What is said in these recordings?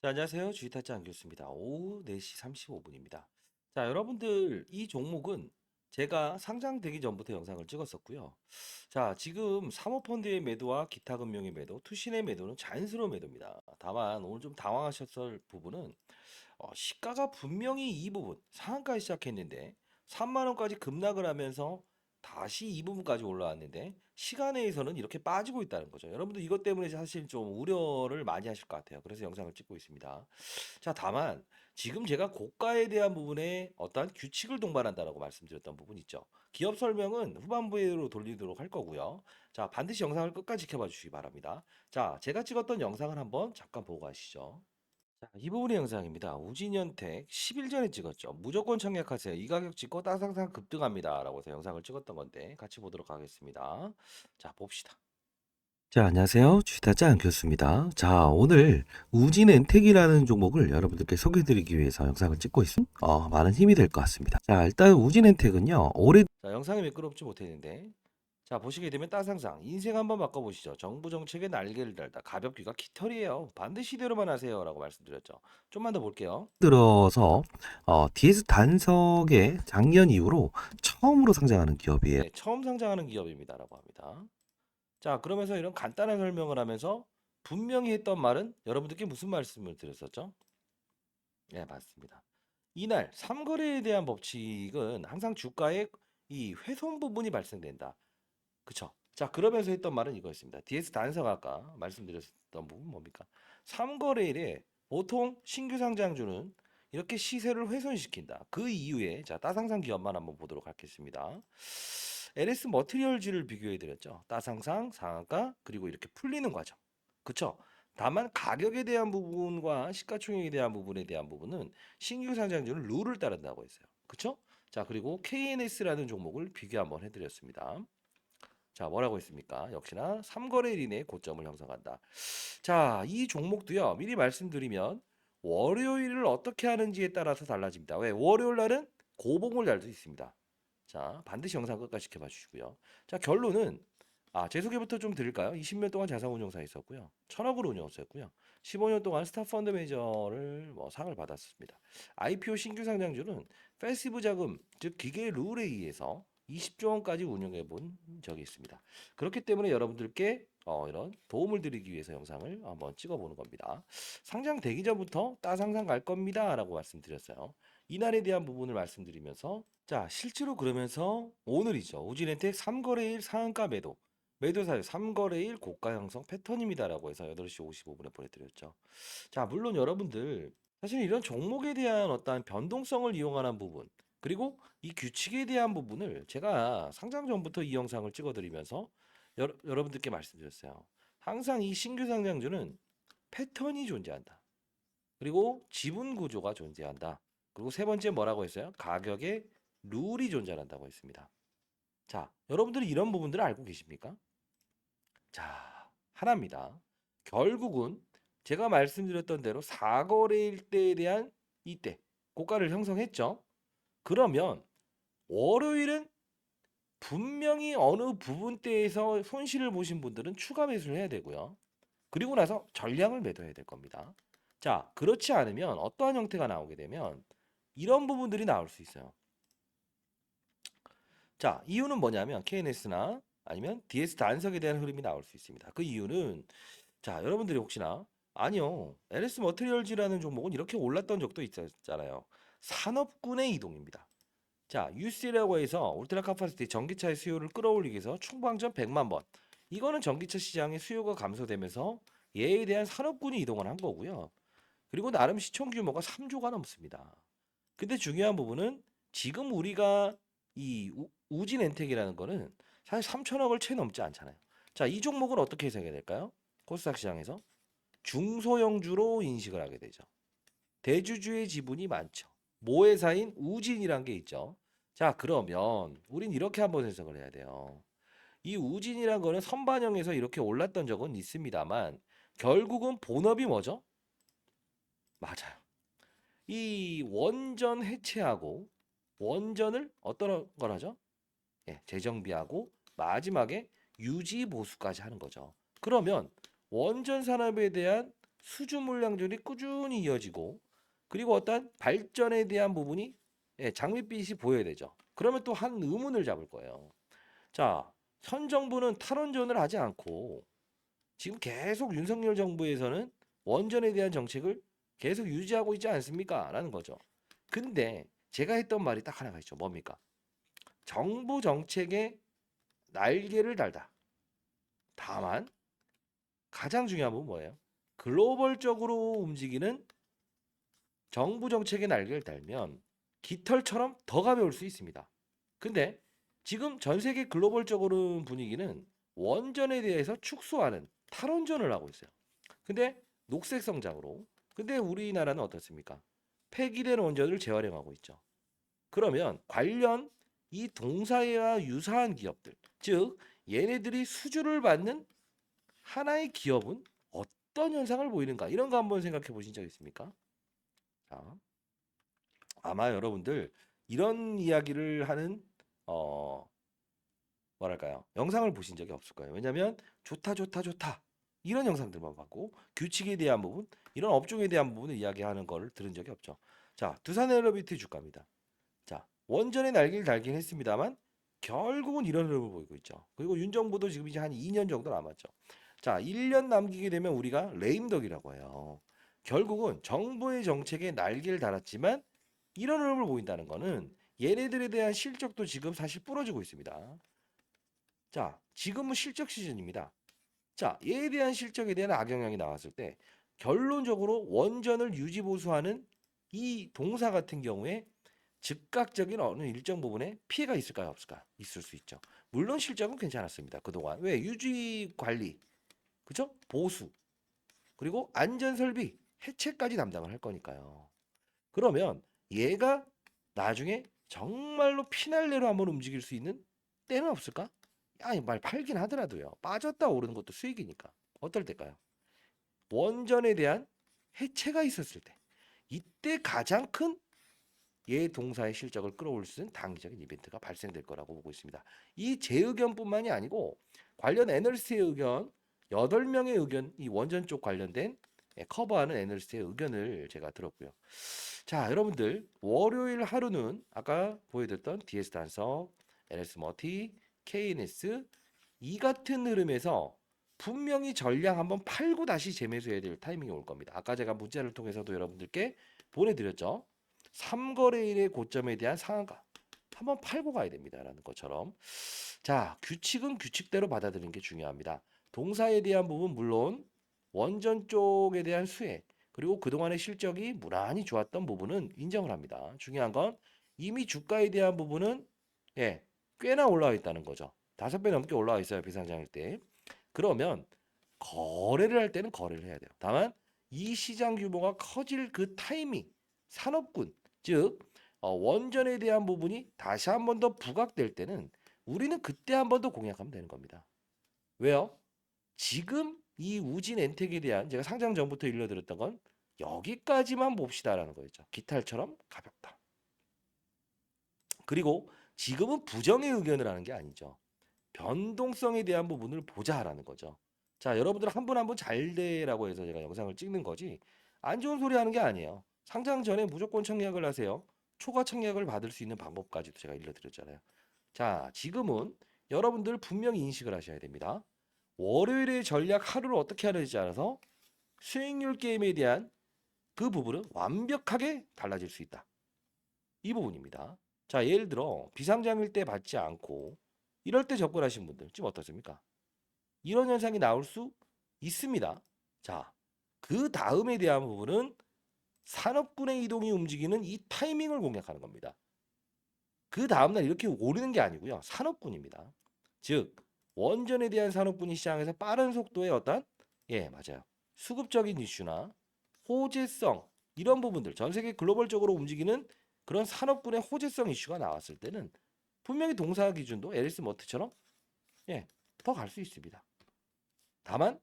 자, 안녕하세요. 주식타짜 안교수입니다. 오후 4시 35분입니다. 자, 여러분들 이 종목은 제가 상장되기 전부터 영상을 찍었었고요. 자, 지금 사모펀드의 매도와 기타 금융의 매도, 투신의 매도는 자연스러운 매도입니다. 다만 오늘 좀 당황하셨을 부분은 시가가 분명히 이 부분 상한가에 시작했는데 3만 원까지 급락을 하면서 다시 이 부분까지 올라왔는데 시간에서는 이렇게 빠지고 있다는 거죠. 여러분들 이것 때문에 사실 좀 우려를 많이 하실 것 같아요. 그래서 영상을 찍고 있습니다. 자, 다만 지금 제가 고가에 대한 부분에 어떠한 규칙을 동반한다라고 말씀드렸던 부분 있죠. 기업 설명은 후반부로 돌리도록 할 거고요. 자, 반드시 영상을 끝까지 지켜봐 주시기 바랍니다. 자, 제가 찍었던 영상을 한번 잠깐 보고 가시죠. 자, 이 부분의 영상입니다. 우진현택 10일 전에 찍었죠. 무조건 청약하세요. 이 가격 찍고 따상상 급등합니다. 라고 해서 영상을 찍었던 건데 같이 보도록 하겠습니다. 자, 봅시다. 자, 안녕하세요. 주식타짜 안교수입니다. 자, 오늘 우진엔텍이라는 종목을 여러분들께 소개해드리기 위해서 영상을 찍고 있음. 많은 힘이 될 것 같습니다. 자, 일단 우진엔텍은요, 자, 영상이 매끄럽지 못했는데, 자, 보시게 되면 따상상 인생 한번 바꿔보시죠. 정부 정책에 날개를 달다 가볍기가 깃털이에요. 반드시 이대로만 하세요라고 말씀드렸죠. 좀만 더 볼게요. 들어서 DS 단석의 작년 이후로 처음으로 상장하는 기업이에요. 네, 처음 상장하는 기업입니다라고 합니다. 자, 그러면서 이런 간단한 설명을 하면서 분명히 했던 말은 여러분들께 무슨 말씀을 드렸었죠? 네, 맞습니다. 이날 삼거래에 대한 법칙은 항상 주가의 이 훼손 부분이 발생된다. 그쵸? 자, 그러면서 했던 말은 이거였습니다. DS 단서가 아까 말씀드렸던 부분 뭡니까? 3거래일에 보통 신규 상장주는 이렇게 시세를 훼손시킨다. 그 이후에 자, 따상상 기업만 한번 보도록 하겠습니다. LS 머티리얼즈를 비교해 드렸죠. 따상상, 상한가, 그리고 이렇게 풀리는 과정. 그쵸? 다만 가격에 대한 부분과 시가총액에 대한 부분에 대한 부분은 신규 상장주는 룰을 따른다고 했어요. 그쵸? 자, 그리고 KNS라는 종목을 비교 한번 해드렸습니다. 자, 뭐라고 했습니까? 역시나 3거래일 이내에 고점을 형성한다. 자, 이 종목도요. 미리 말씀드리면 월요일을 어떻게 하는지에 따라서 달라집니다. 왜? 월요일 날은 고봉을 날 수 있습니다. 자, 반드시 영상 끝까지 지켜봐 주시고요. 자, 결론은 제 소개부터 좀 드릴까요? 20년 동안 자산운용사에 있었고요. 1000억을 운영했었고요. 15년 동안 스타펀드 매니저를 상을 받았습니다. IPO 신규 상장주는 패시브 자금, 즉 기계 룰에 의해서 20조 원까지 운영해 본 적이 있습니다. 그렇기 때문에 여러분들께 이런 도움을 드리기 위해서 영상을 한번 찍어 보는 겁니다. 상장되기 전부터 따상상 갈 겁니다라고 말씀드렸어요. 이날에 대한 부분을 말씀드리면서 자, 실제로 그러면서 오늘이죠. 우진엔텍 3거래일 상한가 매도. 매도 사유 3거래일 고가 형성 패턴입니다라고 해서 8시 55분에 보내드렸죠. 자, 물론 여러분들 사실 이런 종목에 대한 어떠한 변동성을 이용하는 부분 그리고 이 규칙에 대한 부분을 제가 상장 전부터 이 영상을 찍어드리면서 여러분들께 말씀드렸어요. 항상 이 신규 상장주는 패턴이 존재한다. 그리고 지분 구조가 존재한다. 그리고 세 번째 뭐라고 했어요? 가격의 룰이 존재한다고 했습니다. 자, 여러분들이 이런 부분들을 알고 계십니까? 자, 하나입니다. 결국은 제가 말씀드렸던 대로 4거래일 때에 대한 이때 고가를 형성했죠. 그러면 월요일은 분명히 어느 부분대에서 손실을 보신 분들은 추가 매수를 해야 되고요. 그리고 나서 전량을 매도해야 될 겁니다. 자, 그렇지 않으면 어떠한 형태가 나오게 되면 이런 부분들이 나올 수 있어요. 자, 이유는 뭐냐면 KNS나 아니면 DS 단석에 대한 흐름이 나올 수 있습니다. 그 이유는 자, 여러분들이 혹시나 아니요. LS 머티리얼즈라는 종목은 이렇게 올랐던 적도 있었잖아요. 산업군의 이동입니다. 자, UC라고 해서 울트라 카파시티 전기차의 수요를 끌어올리기 위해서 충방전 100만 번. 이거는 전기차 시장의 수요가 감소되면서 얘에 대한 산업군이 이동을 한 거고요. 그리고 나름 시총 규모가 3조가 넘습니다. 근데 중요한 부분은 지금 우리가 이 우진엔텍이라는 거는 사실 3천억을 채 넘지 않잖아요. 자, 이 종목은 어떻게 해석해야 될까요? 코스닥 시장에서 중소형주로 인식을 하게 되죠. 대주주의 지분이 많죠. 모회사인 우진이란 게 있죠. 자, 그러면 우린 이렇게 한번 해석을 해야 돼요. 이 우진이란 거는 선반영에서 이렇게 올랐던 적은 있습니다만 결국은 본업이 뭐죠? 맞아요. 이 원전 해체하고 원전을 어떤 걸 하죠? 예, 재정비하고 마지막에 유지 보수까지 하는 거죠. 그러면 원전 산업에 대한 수주 물량률이 꾸준히 이어지고 그리고 어떤 발전에 대한 부분이 장밋빛이 보여야 되죠. 그러면 또 한 의문을 잡을 거예요. 자, 현 정부는 탈원전을 하지 않고 지금 계속 윤석열 정부에서는 원전에 대한 정책을 계속 유지하고 있지 않습니까? 라는 거죠. 근데 제가 했던 말이 딱 하나가 있죠. 뭡니까? 정부 정책에 날개를 달다. 다만 가장 중요한 건 뭐예요? 글로벌적으로 움직이는 정부 정책에 날개를 달면 깃털처럼 더 가벼울 수 있습니다. 근데 지금 전 세계 글로벌적으로 분위기는 원전에 대해서 축소하는 탈원전을 하고 있어요. 근데 녹색 성장으로. 근데 우리나라는 어떻습니까? 폐기된 원전을 재활용하고 있죠. 그러면 관련 이 동사와 유사한 기업들, 즉 얘네들이 수주를 받는 하나의 기업은 어떤 현상을 보이는가? 이런 거 한번 생각해 보신 적 있습니까? 자, 아마 여러분들 이런 이야기를 하는 어 뭐랄까요? 영상을 보신 적이 없을 거예요. 왜냐면 좋다 좋다 좋다 이런 영상들만 봤고 규칙에 대한 부분, 이런 업종에 대한 부분을 이야기하는 걸 들은 적이 없죠. 자, 두산 에너비티 주가입니다. 자, 원전의 날개를 달긴 했습니다만 결국은 이런 흐름을 보이고 있죠. 그리고 윤 정부도 지금 이제 한 2년 정도 남았죠. 자, 1년 남기게 되면 우리가 레임덕이라고 해요. 결국은 정부의 정책에 날개를 달았지만 이런 흐름을 보인다는 거는 얘네들에 대한 실적도 지금 사실 부러지고 있습니다. 자, 지금은 실적 시즌입니다. 자, 얘에 대한 실적에 대한 악영향이 나왔을 때 결론적으로 원전을 유지 보수하는 이 동사 같은 경우에 즉각적인 어느 일정 부분에 피해가 있을까요? 없을까요? 있을 수 있죠. 물론 실적은 괜찮았습니다. 그동안. 왜? 유지 관리, 그죠? 보수, 그리고 안전 설비, 해체까지 담당을 할 거니까요. 그러면 얘가 나중에 정말로 피날레로 한번 움직일 수 있는 때는 없을까? 아니, 말 팔긴 하더라도요. 빠졌다 오르는 것도 수익이니까. 어떨 때일까요? 원전에 대한 해체가 있었을 때. 이때 가장 큰 얘 동사의 실적을 끌어올릴 수 있는 단기적인 이벤트가 발생될 거라고 보고 있습니다. 이 제 의견뿐만이 아니고 관련 애널리스트의 의견 8명의 의견, 이 원전 쪽 관련된 커버하는 애널리스트의 의견을 제가 들었고요. 자, 여러분들 월요일 하루는 아까 보여드렸던 DS 단석, NS 머티, KNS 이 같은 흐름에서 분명히 전량 한번 팔고 다시 재매수해야 될 타이밍이 올 겁니다. 아까 제가 문자를 통해서도 여러분들께 보내드렸죠. 3거래일의 고점에 대한 상한가 한번 팔고 가야 됩니다라는 것처럼. 자, 규칙은 규칙대로 받아들이는 게 중요합니다. 동사에 대한 부분 물론 원전 쪽에 대한 수혜 그리고 그동안의 실적이 무난히 좋았던 부분은 인정을 합니다. 중요한 건 이미 주가에 대한 부분은 꽤나 올라와 있다는 거죠. 5배 넘게 올라와 있어요. 비상장일 때. 그러면 거래를 할 때는 거래를 해야 돼요. 다만 이 시장 규모가 커질 그 타이밍, 산업군, 즉 원전에 대한 부분이 다시 한 번 더 부각될 때는 우리는 그때 한 번 더 공략하면 되는 겁니다. 왜요? 지금 이 우진 엔텍에 대한 제가 상장 전부터 일러드렸던 건 여기까지만 봅시다라는 거였죠. 기탈처럼 가볍다. 그리고 지금은 부정의 의견을 하는 게 아니죠. 변동성에 대한 부분을 보자라는 거죠. 자, 여러분들 한 분 한 분 잘 돼라고 해서 제가 영상을 찍는 거지 안 좋은 소리 하는 게 아니에요. 상장 전에 무조건 청약을 하세요. 초과 청약을 받을 수 있는 방법까지도 제가 일러드렸잖아요. 자, 지금은 여러분들 분명히 인식을 하셔야 됩니다. 월요일의 전략 하루를 어떻게 하는지 알아서 수익률 게임에 대한 그 부분은 완벽하게 달라질 수 있다. 이 부분입니다. 자, 예를 들어 비상장일 때 받지 않고 이럴 때 접근하신 분들 지금 어떻습니까? 이런 현상이 나올 수 있습니다. 자, 그 다음에 대한 부분은 산업군의 이동이 움직이는 이 타이밍을 공략하는 겁니다. 그 다음날 이렇게 오르는 게 아니고요. 산업군입니다. 즉 원전에 대한 산업군이 시장에서 빠른 속도의 어떤 맞아요. 수급적인 이슈나 호재성 이런 부분들 전 세계 글로벌적으로 움직이는 그런 산업군의 호재성 이슈가 나왔을 때는 분명히 동사 기준도 에리스 머트처럼 더 갈 수 있습니다. 다만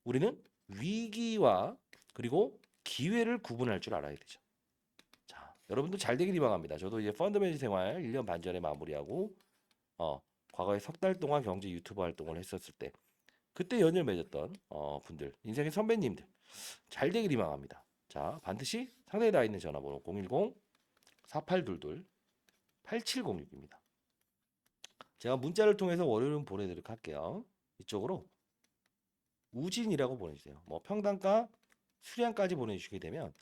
우리는 위기와 그리고 기회를 구분할 줄 알아야 되죠. 자, 여러분도 잘 되길 희망합니다. 저도 이제 펀드 매니저 생활 1년 반 전에 마무리하고 과거에 석 달 동안 경제 유튜버 활동을 했었을 때 그때 연을 맺었던 분들, 인생의 선배님들 잘 되길 희망합니다. 자, 반드시 상단에 나와 있는 전화번호 010-4822-8706입니다. 제가 문자를 통해서 월요일은 보내드리도록 할게요. 이쪽으로 우진이라고 보내주세요. 뭐 평당가, 수량까지 보내주시게 되면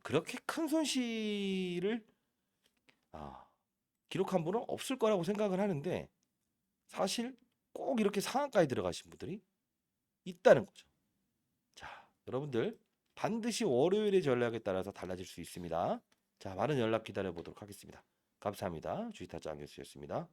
그렇게 큰 손실을 기록한 분은 없을 거라고 생각을 하는데 사실 꼭 이렇게 상한가에 들어가신 분들이 있다는 거죠. 자, 여러분들 반드시 월요일의 전략에 따라서 달라질 수 있습니다. 자, 많은 연락 기다려 보도록 하겠습니다. 감사합니다. 주식타짜 안경수였습니다.